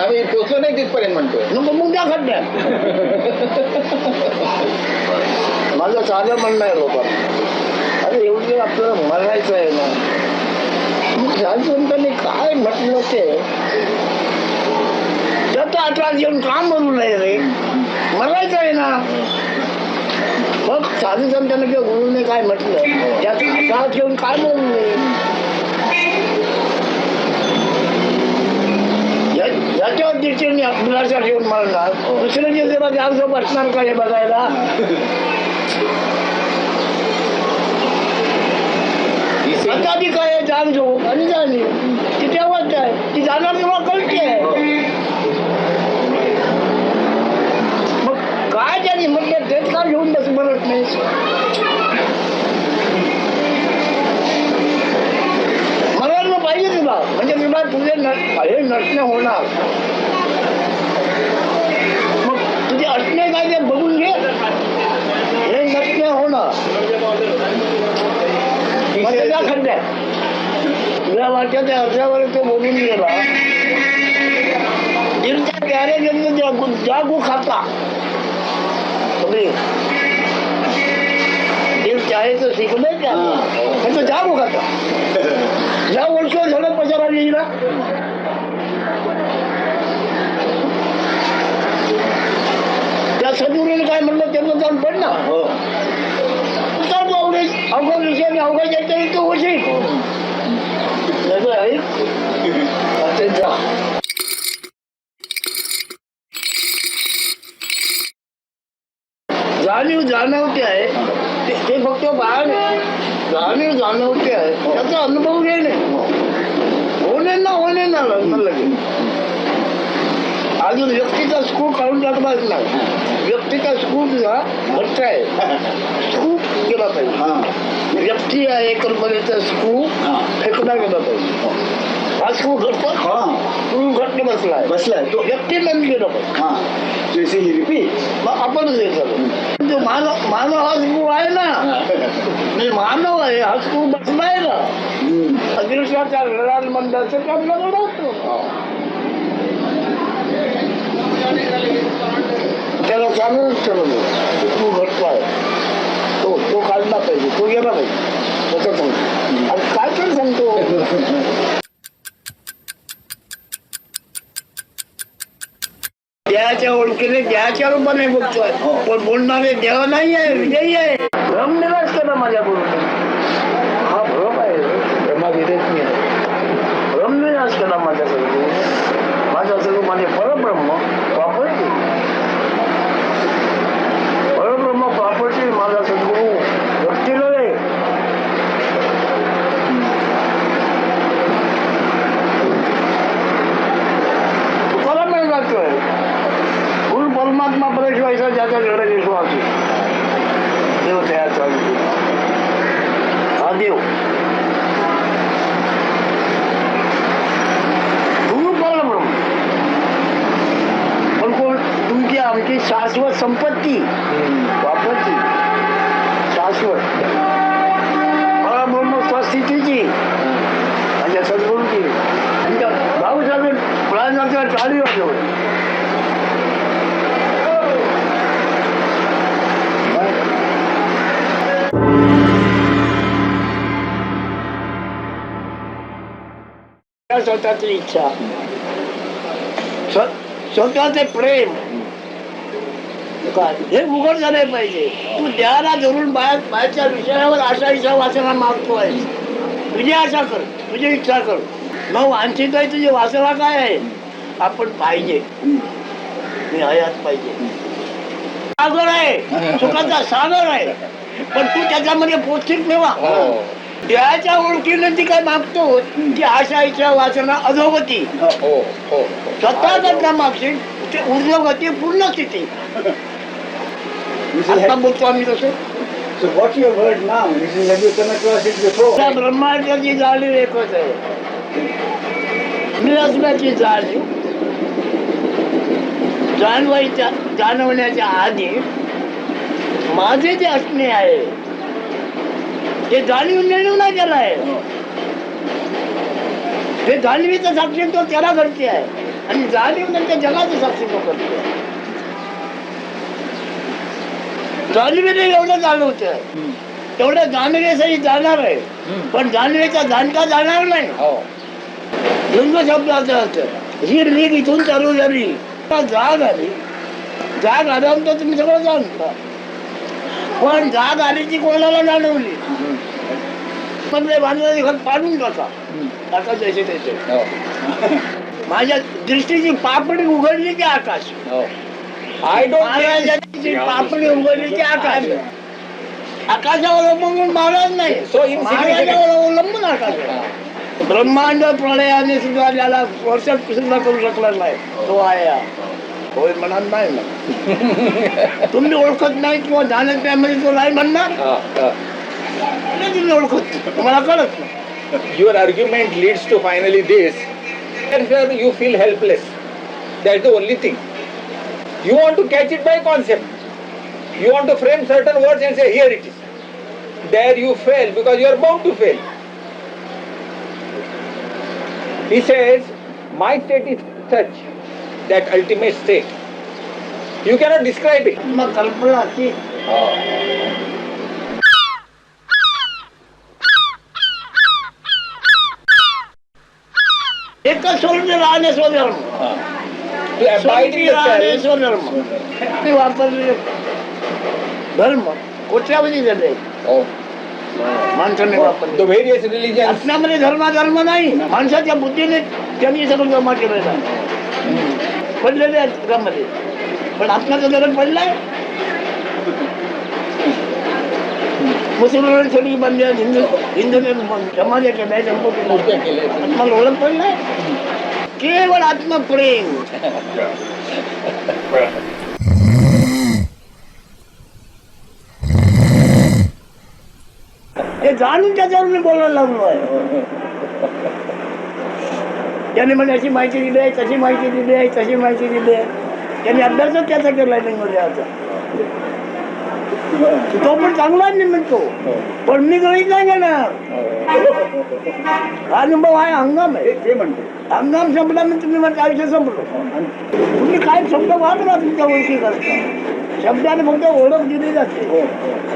आम्ही पोचलो नाही तिथपर्यंत म्हणतो. नको मग त्या खड्ड्यात. माझं साधं म्हणणं आहे बाबा, अरे एवढं आपल्याला मरायचं आहे ना, मग संतांनी काय म्हटलं ते त्याचा आठवण घेऊन काम म्हणू नये रे, मरायचं आहे ना. मग साधू संतांना किंवा गुरुने काय म्हटलं त्याचा आठवण घेऊन काय म्हणू नये. याच्यावर दृष्टीने मुलाचा ठेवून मारणार, दुसरं जे तेव्हा जागजो बसणार का हे बघायला. आता ती काय जाग झोप आणि जाणी ती तेव्हाच आहे, ती जाणार तेव्हा कळते. मग काय त्यांनी म्हटलं तेच का घेऊन बस म्हणत नाही. मरायला पाहिजे तुला, म्हणजे तुला तुझे हे नटणे होणार. मग तुझे असणे काय ते बघून घे, हे नटणे होणार. त्या खड्ड्यात तुझ्या वाट्याच्या अर्ध्यावर तो बोलून गेला. दिलच्या प्यारे गेले जागू खाता दिल चाहे तो शिकले क्या तो जागू खाता. ज्या वर्ष झालं प्रचाराला येईल त्या सदुरीने काय म्हणलं त्यांना जाऊन पड ना. अवघड विषयाने अवघड याच्याने तो होशील. जाणीव जाणवते आहे ते फक्त बाहेर जाणीव जाणवते आहे त्याचा अनुभव घेणे होणे ना लगेच. अजून व्यक्तीचा स्कूप काढून टाकलाच नाही. व्यक्तीचा स्कूप घट्ट आहे, स्कूप केला पाहिजे. व्यक्ती आहे कल्पनेचा स्कूप फेकला गेला पाहिजे. हा स्कूप घट्ट बसलाय तो व्यक्ती बंद केला पाहिजे. मग आपण हे झालं जो मानव हा स्कूप आहे ना, मी मानव आहे हा स्कूप बसलाय ना. अदृश्याच्या लढाल मंडळाचं काम लढवतो त्याला चालूच ठरवलं. तू घटतो आहे तो काढला पाहिजे, तो गेला पाहिजे तसं सांगतो. आणि काय पण सांगतो देहाच्या ओळखीने देहाच्या रूपाने बघतोय, पण बोलणारे देह नाही आहे, विजयी आहे. भ्रम निराश केला माझ्या बरोबर. हा भ्रम आहे, भ्रमाविरेच मी आहे. भ्रम निराश केला माझ्याकडे. माझ्याकडे माझे परब्रह्म वापरते, परब्रह्म वापरते माझा सद्गुरू व्यक्तीला रे. तुला मिळत जातोय गुरु परमात्मा परमेश्वराचा ज्याच्या घडे विश्वास देव तयार चालू हा देव गुरु परब्रह्म. पण कोण तुमची आमची शाश्वत संपत्ती वापरती, शाश्वत परब्रह्म स्वस्थितीची म्हणजे सद्गुरूची. भाऊ सगळे प्राणाच्या टाळी वाजवत स्वतःची इच्छा, स्वतःचे प्रेम हे उघड झाले पाहिजे. तू देहाला धरून बाहेरच्या विषयावर आशा इच्छा वासना मागतोय. तुझी आशा कर, तुझी इच्छा कर. मग वांछित आहे तुझी वासना काय आहे. आपण पाहिजे मी हयात पाहिजे. सागर आहे, सुखाचा सागर आहे, पण तू त्याच्यामध्ये पौष्टिक ठेवा. देहाच्या ओळखीने ती काय मागतो ती आशा इच्छा वासना अधोगती. स्वतः करता मागशील ते ऊर्ध्वगती पूर्ण स्थिती. आता बोलतो आम्ही तसं. ब्रह्मांडाची जाणीव एकच आहे, मी असण्याची जाणीव जाणवण्याच्या आधी माझे जे असणे आहे ते जाणीव निर्णय नाही केला आहे. हे जाणवीचं साक्षी तो त्याला घडते आहे. आणि जाणीव नंतर जगाचं साक्षीत्व करतो. जाणीवेने एवढं जाणवतं, तेवढं जाणवेसाठी जाणार आहे, पण जाणवेचा जाणता जाणार नाही. द्वंद्व शब्दाचा अर्थ ही रीग इथून चालू झाली, जाग आली. जाग आल्यानंतर तुम्ही सगळं जाणता, पण जाग आलीची कोणाला जाणवली? म्हणजे बांधलेले घर पाडून टाका जैसे त्याचे. माझ्या दृष्टीची पापडी उघडली की आकाश. महाराजांची पापडी उघडली की आकाश. आकाशावर अवलंबून महाराज नाही, महाराजावर अवलंबून आकाश. ब्रह्मांड प्रलयाने सुद्धा ज्याला वर्षात सुद्धा करू शकला नाही, तो आहे. होय म्हणणार नाही ना. तुम्ही ओळखत नाही किंवा जाणत नाही म्हणजे तो नाही म्हणणार. तुम्ही ओळखत, तुम्हाला कळत नाही. Your argument leads to finally this. Here you feel helpless. That's the only thing. You want to catch it by concept. You want to frame certain words and say, here it is. There you fail because you are bound to fail. He says, my state is such, that ultimate state. You cannot describe it. मग कल्पना की एकच सोडून राहणे स्वधर्म. To abide in the राहणे self. स्वधर्म. ते वापरले धर्म कोट्यावधी झाले माणसाने वापरले. The various religions. आपल्यामध्ये धर्म नाही, माणसाच्या बुद्धीने त्यांनी सगळं जमा केलेलं आहे, पडलेले आहेत जगामध्ये. पण आपल्याचा धर्म पडलाय. मुसलमान सगळी बंद, हिंदूने समाजा केलाय, आत्माला ओळख पडलाय. केवळ आत्मप्रेम. हे जाणून त्याच्यावर मी बोलायला लागलो आहे. त्याने मला अशी माहिती दिली आहे, तशी माहिती दिली आहे, तशी माहिती दिली आहे. त्यांनी अभ्यासच त्याचा केलाय नाही आता. तो पण चांगला नाही म्हणतो, पण मी गणित नाही घेणार. हा अनुभव आहे, हंगाम आहे. ते म्हणतो हंगाम संपला म्हणजे तुम्ही माझं आयुष्य संपलं. तुम्ही काय शब्द वापरा तुमच्या ओळखी करता. शब्दाने फक्त ओळख दिली जाते.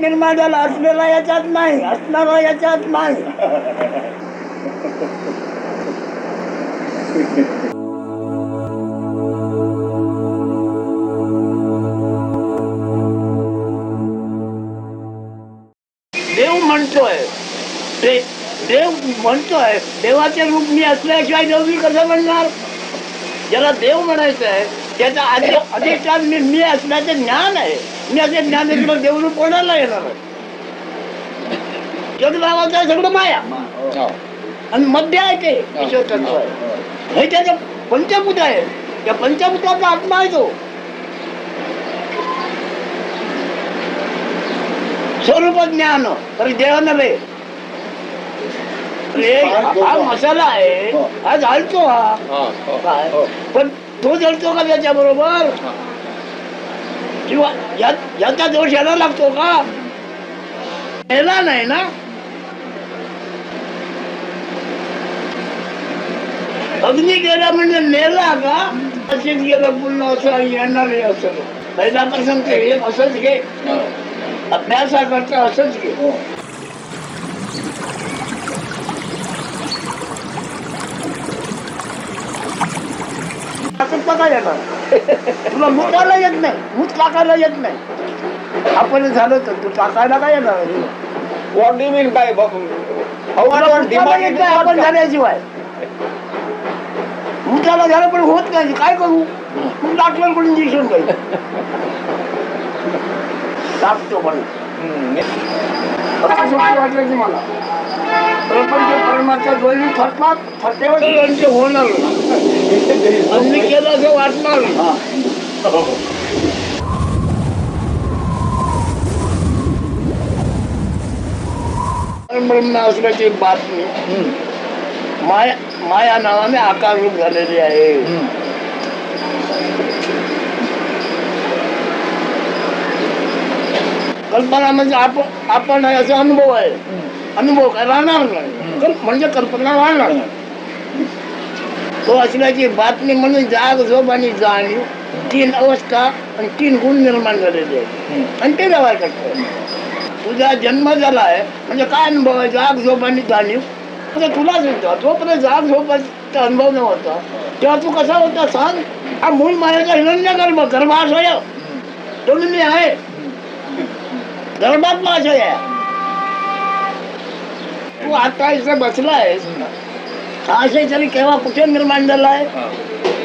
निर्माण झाला असलेला याच्यात नाही, असणारा याच्यात नाही. देव म्हणतोय, देव म्हणतोय, देवाचे रूप मी असल्याशिवाय देव मी कसं म्हणणार? ज्याला देव म्हणायचं आहे त्याचा अधिष्ठान मी असल्याचे ज्ञान आहे. मी असे ज्ञान दिलं देवरूप कोणाला येणार आहे? जगदावाचं आहे सगळं माया, आणि मध्य आहे ते ईश्वर तत्व आहे. हे त्याचं पंचभूत आहे. त्या पंचभूताचा आत्मा आहे तो. स्वरूप ज्ञान तरी देह नव्हे. हा मसाला आहे, हा जाळतो. हा पण तो जळतो का त्याच्या बरोबर? किंवा याचा दोष यायला लागतो का? यायला नाही ना. अग्नी गेला म्हणजे नेला का? असेच गेलं पुन्हा असं येणार असं. पहिला प्रसंग हे असंच घे, अभ्यासाकरता असंच घे. काय येणार तुला? मुताला येत नाही, मूत टाकायला येत नाही. आपण झालं तर तू टाकायला काय येणार? What do you mean by आपण झाल्याशिवाय मुताला झालं पण होत नाही. काय करू? मग डॉक्टरकडून इंजेक्शन घ्यायचं. टाकतो पण वाटलं की मला प्रपंच परमात्मा दोन्ही थकतात, थकेवर होणार. मी केलं असं वाटणार. ब्रह्म असल्याची बातमी माया नावाने आकार रूप झालेली आहे. कल्पना म्हणजे आपण आहे असा अनुभव आहे. अनुभव काय राहणार नाही, म्हणजे कल्पना राहणार नाही. तो असल्याची बातमी म्हणून जाग झोप आणि जाणीव 3 अवस्था आणि 3 गुण निर्माण झालेले आहेत आणि ते व्यवहार करतो. तुझा जन्म झाला आहे म्हणजे काय अनुभव आहे? जाग झोप आणि जाणीव. आता तुलाच होता जोपर्यंत जाग झोपाचा अनुभव नव्हता तेव्हा तू कसा होता सांग? हा मूळ मायाचा हिरण्य गर्भाशय तो मी आहे, गर्भातला आशय आहे. तू आता इथं बसला आहेस, हा आशय तरी केव्हा कुठे निर्माण झाला आहे?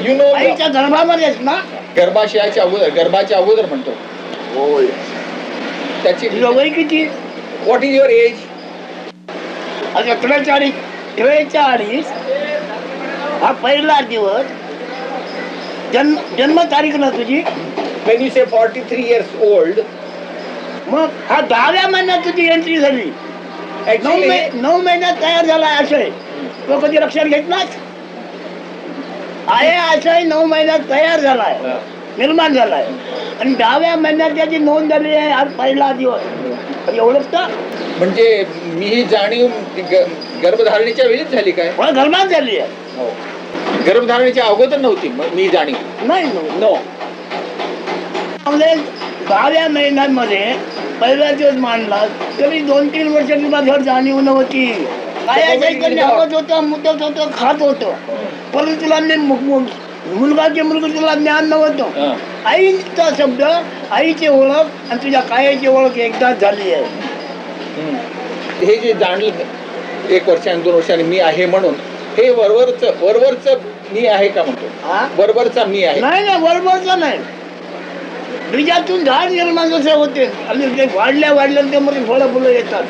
यू नो आईच्या गर्भामध्येच ना. गर्भाशयाच्या अगोदर, गर्भाच्या अगोदर म्हणतो. होय. त्याची तुझं वय किती? What is your age? आता 43 हा पहिला दिवस. जन्म तारीख ना तुझी. When you say 43 years old, मग हा 10व्या महिन्यात तुझी एंट्री झाली. actually 9 महिन्यात तयार झाला आशय. तो कधी लक्षात घेतलाच आहे? आशय 9 महिन्यात तयार झालाय, निर्माण झालाय आणि 10व्या महिन्यात त्याची नोंद झाली आहे. आज पहिला दिवस एवढंच. म्हणजे मी ही जाणीव गर्भधारणेच्या वेळीच झाली काय? मला धर्मात झाली आहे. हो. गर्भधारणेच्या अगोदर नव्हती मी जाणीव. नाही नो. म्हणजे 10व्या महिन्यामध्ये पहिला दिवस मांडला तरी 2-3 वर्ष तुला घर जाणीव नव्हती. काय चैतन्य हवत होतं, मुदत होतं, खात होतं, परंतु तुला मुलगाचे मुलगा तुला ज्ञान नव्हतं. आईचा शब्द, आईची ओळख आणि तुझ्या कायाची ओळख एकदाच झाली आहे. हे जे जाणलं 1 वर्षांनी 2 वर्षांनी मी आहे म्हणून, हे वरवरच मी आहे का म्हणतो? हा? वरवरचा मी आहे. नाही बरोबरच नाही. बीजातून झाड निर्माण जसे होते आणि ते वाढल्या ते मध्ये फळं फुलं येतात.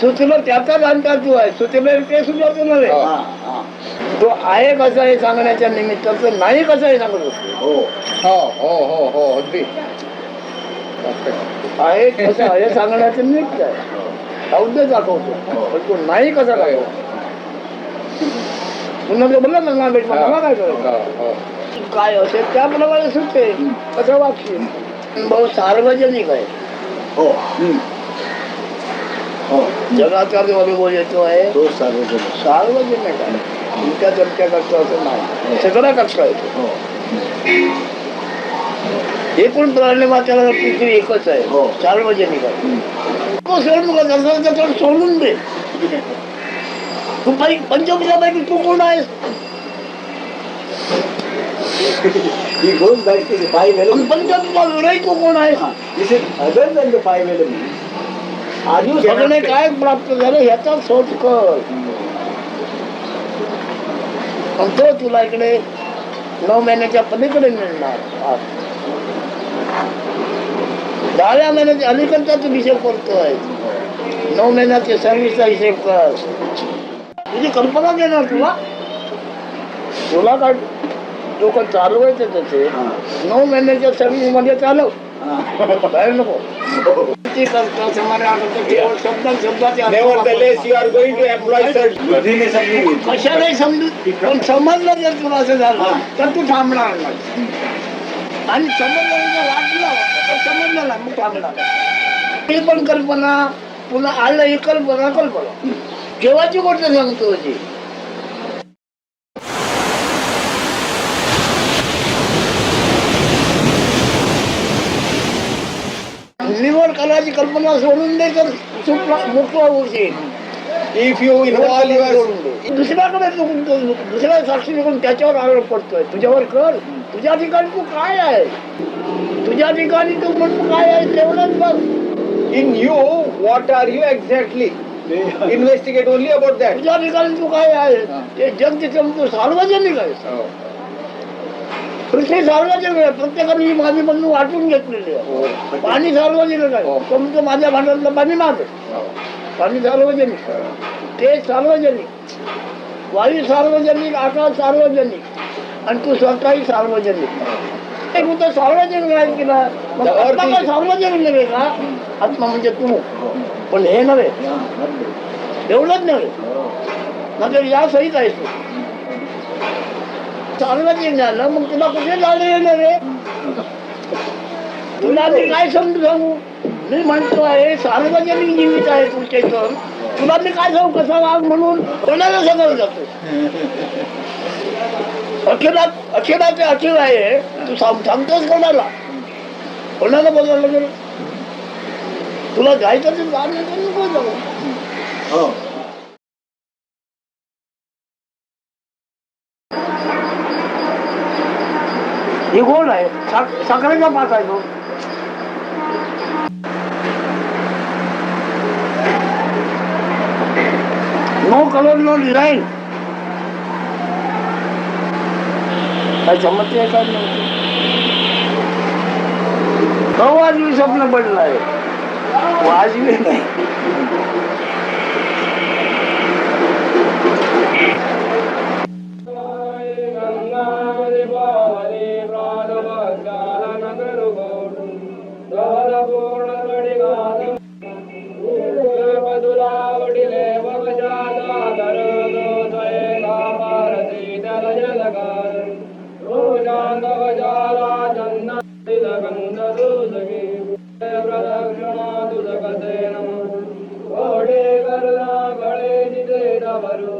सुचलं त्याचाच अंतर तू आहे. सुचलं ते सुचवतो नव्हे. तो आहे कसं हे सांगण्याच्या निमित्ताचं नाही कसं हे सांगत असतो. हो अगदी. आहे कसं हे सांगण्याचं निमित्त आहे. अवघड दाखवतो पण तो नाही कसा दाखवतो. पुन्हा तो बोलला ना भेट मला काय करायचं, काय असेल त्याप्रमाणे सुटते कसं वागशील. भाऊ सार्वजनिक आहे. जगाचा जो अनुभव येतो आहे तो सार्वजनिक आहे. तुमच्या चमच्या करतो असं नाही, सगळं करता येतो. एकूण प्राणी मात्राला पृथ्वी एकच आहे, सार्वजनिक आहे. तो सोडून सोडून दे. तू पंचभूतापैकी तू कोण आहेस? पंचभूता वेळही तू कोण आहे? आधी सगळे काय प्राप्त झालं ह्याचा शोध कर. पण तो तुला इकडे 9 महिन्याच्या पलीकडे मिळणार. 10व्या महिन्याच्या अलीकडचा तू हिशेब करतोय. 9 महिन्याच्या सर्व्हिसचा हिशेब कर. तुझी कल्पना देणार तुला काय लोक चालवायचं त्याचे. 9 महिन्याच्या सर्व्हिस मध्ये चालव, बाहेर नको. कशालाही समजू पण समजलं जर तुला असं झालं तर तू थांबणार नाही. आणि समजलं वाटलं तर समजलं ना मग थांबणार. ही पण कल्पना पुन्हा आलं ही कल्पना केव्हाची गोष्ट सांगतो जी. निवड करायची कल्पना सोडून दे तर मोकळा होशील. इफ यू इन्व्हॉल्व युअर दुसऱ्याकडे दुसऱ्या साक्षी करून त्याच्यावर आरोप पडतोय. तुझ्यावर कर. तुझ्या ठिकाणी तू काय आहे, तुझ्या ठिकाणी तू म्हणतो काय आहे तेवढंच बघ. In you what are you exactly. Investigate only about that. तुझ्या ठिकाणी तू काय आहे ते जग तिथे तू सार्वजनिक आहे. पृथ्वी सार्वजनिक आहे. प्रत्येकाने ही माझी म्हणून वाटून घेतलेली आहे. पाणी सार्वजनिक आहे. तुमचं माझ्या भांड्यातलं पाणी माझं. पाणी सार्वजनिक, ते सार्वजनिक, वायू सार्वजनिक, आकाश सार्वजनिक आणि तू स्वतःही सार्वजनिक. तू तर सार्वजनिक आहे की ना. आत्मा सार्वजनिक नव्हे का? आत्मा म्हणजे तू, पण हे नव्हे, एवढंच नव्हे ना तर या सहित आहेस तू. सार्वजनिक झालं मग तुला कुठे जाणं येणार रे? तुला मी काय समजू सांगू. मी म्हणतो आहे सार्वजनिक जीवित आहे तुमच्या इथं, तुला मी काय सांगू कसा वाघ म्हणून कोणाला सगळं जातो. अखिलाचे अखिल आहे, तू सांगतोस कोणाला बोलायला गेलं. तुला जायचं ते जा, नाही तर नको जाऊ. हो. हे गोड आहे, साखरेचा पाक आहे तो. No colour no design. काय समजते काय नाही. वाजवी स्वप्न पडलं आहे, वाजवी नाही. प्रदक्षिणा तुझ कसे नम घोडे करला गळे जिथे वरू